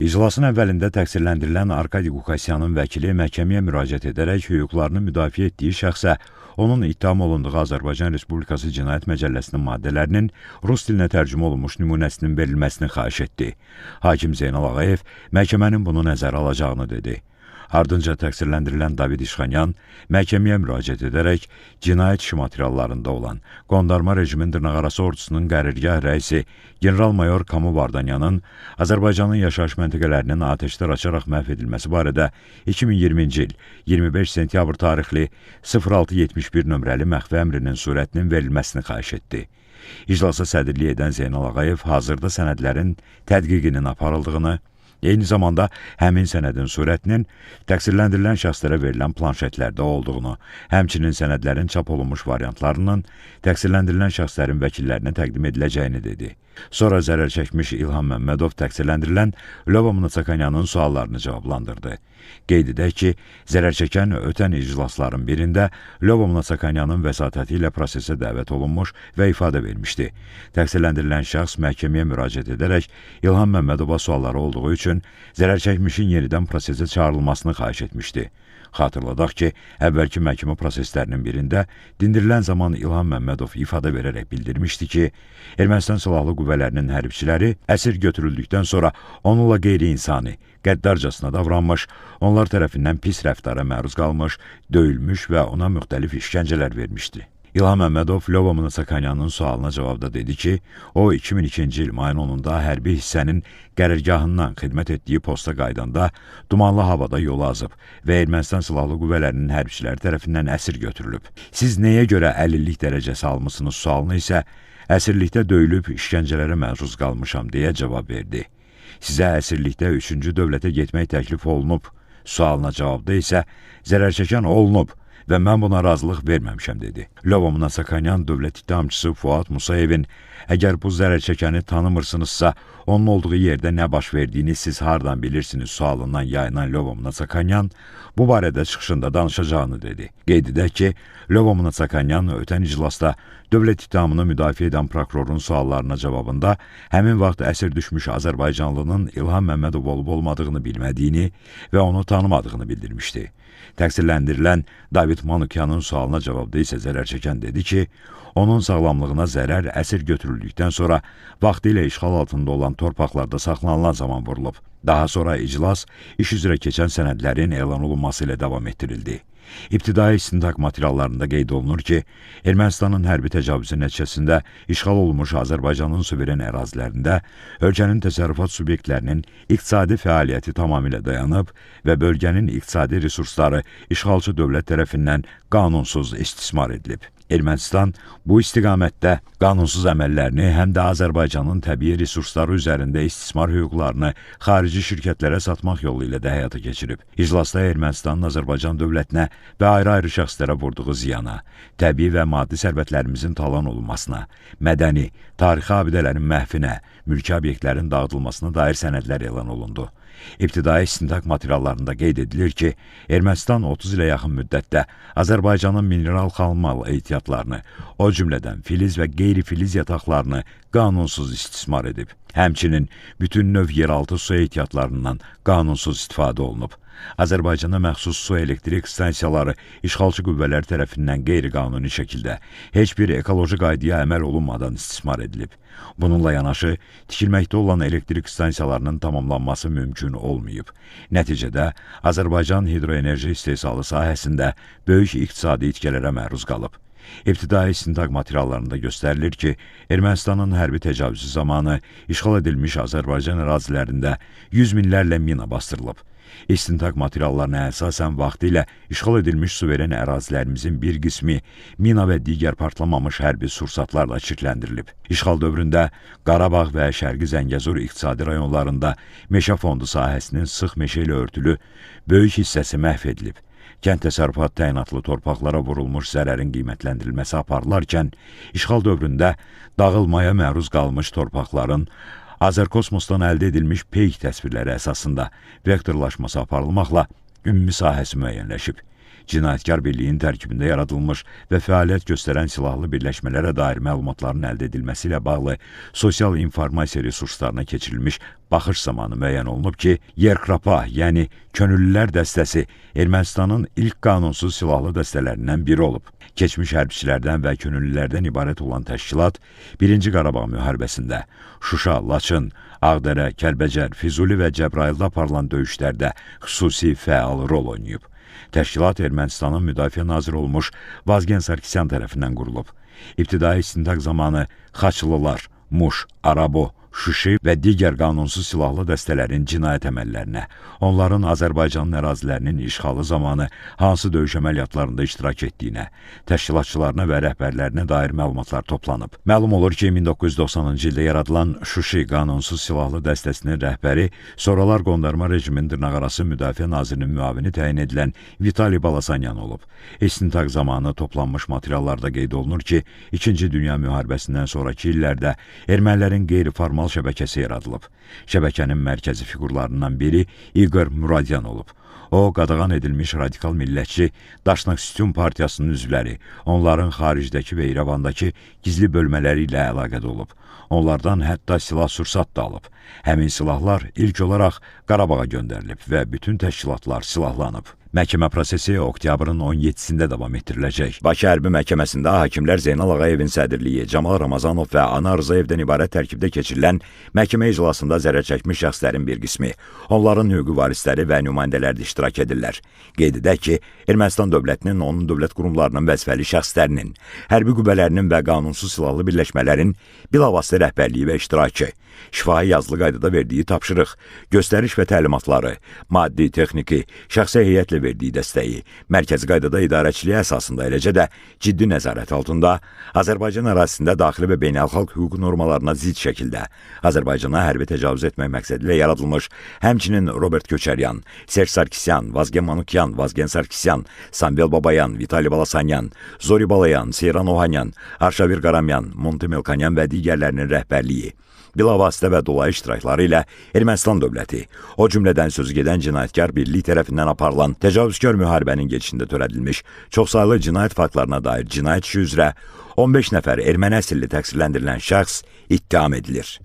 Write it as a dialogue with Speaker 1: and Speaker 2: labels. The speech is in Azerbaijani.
Speaker 1: İclasın əvvəlində təqsirləndirilən Arkadi Qukasyanın vəkili məhkəməyə müraciət edərək hüquqlarını müdafiə etdiyi şəxsə onun ittiham olunduğu Azərbaycan Respublikası Cinayət Məcəlləsinin maddələrinin rus dilinə tərcümə olunmuş nümunəsinin verilməsini xahiş etdi. Hakim Zeynal Ağayev məhkəmənin bunu nəzərə alacağını dedi. Ardınca təqsirləndirilən David İşxanyan məhkəməyə müraciət edərək cinayət işi materiallarında olan qondarma rejimin dırnaqarası ordusunun qərargah rəisi general-mayor Kamu Vardanyanın Azərbaycanın yaşayış məntəqələrinin atəşlər açaraq məhv edilməsi barədə 2020-ci il 25 sentyabr tarixli 0671 nömrəli məxfi əmrinin surətinin verilməsini xahiş etdi. İclasa sədrlik edən Zeynal Ağayev hazırda sənədlərin tədqiqinin aparıldığını, eyni zamanda həmin sənədin surətinin təqsirləndirilən şəxslərə verilən planşetlərdə olduğunu, həmçinin sənədlərin çap olunmuş variantlarının təqsirləndirilən şəxslərin vəkillərinə təqdim ediləcəyini dedi. Sonra zərər çəkmiş İlham Məmmədov təqsirləndirilən Lyova Mnatsakanyanın suallarını cavablandırdı. Qeyd edək ki, zərər çəkən ötən iclasların birində Lyova Mnatsakanyanın vəsatəti ilə prosesə dəvət olunmuş və ifadə vermişdi. Təqsirləndirilən şəxs məhkəməyə müraciət edərək İlham Məmmədova sualları olduğu üçün zərər çəkmişin yenidən prosesə çağırılmasını xahiş etmişdi. Xatırladaq ki, əvvəlki məhkəmə proseslərinin birində dindirilən zaman İlham Məmmədov ifadə verərək bildirmişdi ki, Ermənistan Silahlı Qüvvələrinin hərbçiləri əsir götürüldükdən sonra onunla qeyri-insani, qəddarcasına davranmış, onlar tərəfindən pis rəftara məruz qalmış, döyülmüş və ona müxtəlif işgəncələr vermişdi. İlham Məmmədov Lyova Mnatsakanyanın sualına cavabda dedi ki, o 2002-ci il mayın 10-da hərbi hissənin qərargahından xidmət etdiyi posta qaydanda dumanlı havada yolu azıb və Ermənistan Silahlı Qüvvələrinin hərbçiləri tərəfindən əsir götürülüb. Siz nəyə görə əlillik dərəcəsi almısınız sualını isə əsirlikdə döyülüb işgəncələrə məruz qalmışam deyə cavab verdi. Sizə əsirlikdə 3-cü dövlətə getmək təklif olunub sualına cavabda isə zərər çəkən olunub və mən buna razılıq verməmişəm dedi. Lyova Mnatsakanyan dövlət ittihamçısı Fuad Musayevin əgər bu zərər çəkəni tanımırsınızsa, onun olduğu yerdə nə baş verdiyini siz hardan bilirsiniz sualından yayınan Lyova Mnatsakanyan bu barədə çıxışında danışacağını dedi. Qeyd edək ki, Lyova Mnatsakanyan ötən iclasda dövlət ittihamını müdafiə edən prokurorun suallarına cavabında həmin vaxt əsir düşmüş Azərbaycanlının İlham Məmmədov olub-olmadığını bilmədiyini və onu tanımadığını bildirmişdi. Təqsirləndirilən David Manukyanın sualına cavabda isə zərər çəkən dedi ki, onun sağlamlığına zərər əsir götürüldükdən sonra vaxtilə işğal altında olan torpaqlarda saxlanılan zaman vurulub. Daha sonra iclas iş üzrə keçən sənədlərin elan olunması ilə davam etdirildi. İbtidai istintaq materiallarında qeyd olunur ki, Ermənistanın hərbi təcavüzü nəticəsində işğal olunmuş Azərbaycanın suveren ərazilərində ölkənin təsərrüfat subyektlərinin iqtisadi fəaliyyəti tamamilə dayanıb və bölgənin iqtisadi resursları işğalçı dövlət tərəfindən qanunsuz istismar edilib. Ermənistan bu istiqamətdə qanunsuz əməllərini həm də Azərbaycanın təbii resursları üzərində istismar hüquqlarını xarici şirkətlərə satmaq yolu ilə də həyata keçirib. İclasda Ermənistanın Azərbaycan dövlətinə və ayrı-ayrı şəxslərə vurduğu ziyana, təbii və maddi sərvətlərimizin talan olunmasına, mədəni, tarixi abidələrin məhvinə, mülki obyektlərin dağıdılmasına dair sənədlər elan olundu. İbtidai istintaq materiallarında qeyd edilir ki, Ermənistan 30 ilə yaxın müddətdə Azərbaycanın mineral xalmal ehtiyatlarını, o cümlədən filiz və qeyri-filiz yataqlarını qanunsuz istismar edib. Həmçinin bütün növ yeraltı su ehtiyatlarından qanunsuz istifadə olunub. Azərbaycana məxsus su elektrik stansiyaları işğalçı qüvvələr tərəfindən qeyri-qanuni şəkildə heç bir ekoloji qaydaya əməl olunmadan istismar edilib. Bununla yanaşı, tikilməkdə olan elektrik stansiyalarının tamamlanması mümkün olmayıb. Nəticədə Azərbaycan hidroenerji istehsalı sahəsində böyük iqtisadi itkələrə məruz qalıb. İbtidai istintaq materiallarında göstərilir ki, Ermənistanın hərbi təcavüzü zamanı işğal edilmiş Azərbaycan ərazilərində 100 minlərlə mina bastırılıb. İstintaq materiallarına əsasən vaxtilə işğal edilmiş suveren ərazilərimizin bir qismi mina və digər partlamamış hərbi sursatlarla çirkləndirilib. İşğal dövründə Qarabağ və Şərqi Zəngəzur iqtisadi rayonlarında meşə fondu sahəsinin sıx meşə ilə örtülü böyük hissəsi məhv edilib. Kənd təsərrüfat təyinatlı torpaqlara vurulmuş zərərin qiymətləndirilməsi aparılarkən, işğal dövründə dağılmaya məruz qalmış torpaqların Azərkosmosdan əldə edilmiş peyk təsvirləri əsasında vektorlaşması aparılmaqla ümumi sahəsi müəyyənləşib. cinayətkar birliyin tərkibində yaradılmış və fəaliyyət göstərən silahlı birləşmələrə dair məlumatların əldə edilməsi ilə bağlı sosial informasiya resurslarına keçirilmiş baxış zamanı müəyyən olunub ki, Yerkrapa, yəni Könüllülər dəstəsi Ermənistanın ilk qanunsuz silahlı dəstələrindən biri olub. Keçmiş hərbçilərdən və könüllülərdən ibarət olan təşkilat 1-ci Qarabağ müharibəsində Şuşa, Laçın, Ağdərə, Kəlbəcər, Füzuli və Cəbrayılda aparılan döyüşlərdə xüsusi fəal rol oynayıb. Təşkilat Ermənistanın müdafiə naziri olmuş Vazgen Sarkisyan tərəfindən qurulub. İbtidai istintaq zamanı Xaçlılar, Muş, Arabo, Şuşi və digər qanunsuz silahlı dəstələrin cinayət əməllərinə, onların Azərbaycanın ərazilərinin işğalı zamanı hansı döyüş əməliyyatlarında iştirak etdiyinə, təşkilatçılarına və rəhbərlərinə dair məlumatlar toplanıb. Məlum olur ki, 1990-cı ildə yaradılan Şuşi qanunsuz silahlı dəstəsinin rəhbəri sonralar qondarma rejimin dırnaqarası müdafiə nazirinin müavini təyin edilən Vitali Balasanyan olub. İstintaq zamanı toplanmış materiallarda qeyd olunur ki, 2-ci Dünya müharibəsindən sonraki illərdə ermənilərin qeyri-formal şəbəkəsi yaradılıb. Şəbəkənin mərkəzi fiqurlarından biri İqor Muradyan olub. O, qadağan edilmiş radikal millətçi Daşnak Sütun Partiyasının üzvləri, onların xaricdəki və İrəvandakı gizli bölmələri ilə əlaqədə olub. Onlardan hətta silah-sursat da alıb. Həmin silahlar ilk olaraq Qarabağa göndərilib və bütün təşkilatlar silahlanıb. Məhkəmə prosesi oktyabrın 17-sində davam etdiriləcək. Bakı Hərbi Məhkəməsində hakimlər Zeynal Ağayevin sədrliyi, Camal Ramazanov və Ana Rzayevdən ibarət tərkibdə keçirilən məhkəmə iclasında zərər çəkmiş şəxslərin bir qismi, onların hüquqi varisləri və nümayəndələri də iştirak edirlər. Qeyd edək ki, Ermənistan dövlətinin, onun dövlət qurumlarının vəzifəli şəxslərinin, hərbi qüvvələrinin və qanunsuz silahlı birləşmələrin bilavasitə rəhbərliyi və iştirakı, şifahi yazılı qaydada verdiyi tapşırıq, göstəriş və təlimatları, maddi, texniki, şəxsi heyətlə verdiyi dəstəyi, mərkəzi qaydada idarəçiliyi əsasında, eləcə də ciddi nəzarət altında Azərbaycan ərazisində daxili və beynəlxalq hüquq normalarına zidd şəkildə Azərbaycana hərbi təcavüz etmək məqsədi ilə yaradılmış, həmçinin Robert Köçəryan, Serj Sarkisyan, Vazgen Manukyan, Vazgen Sarkisyan, Samvel Babayan, Vitali Balasanyan, Zori Balayan, Seyran Ohanyan, Arşavir Qaramyan, Monte Melkonyan və digərlərinin rəhbərliyi, bilavasitə və dolayı iştirakları ilə Ermənistan dövləti, o cümlədən sözü gedən cinayətkar birlik tərəfindən aparılan təcavüzkar müharibənin gedişində törədilmiş çoxsaylı cinayət faktlarına dair cinayət işi üzrə 15 nəfər erməni əsilli təqsirləndirilən şəxs ittiham edilir.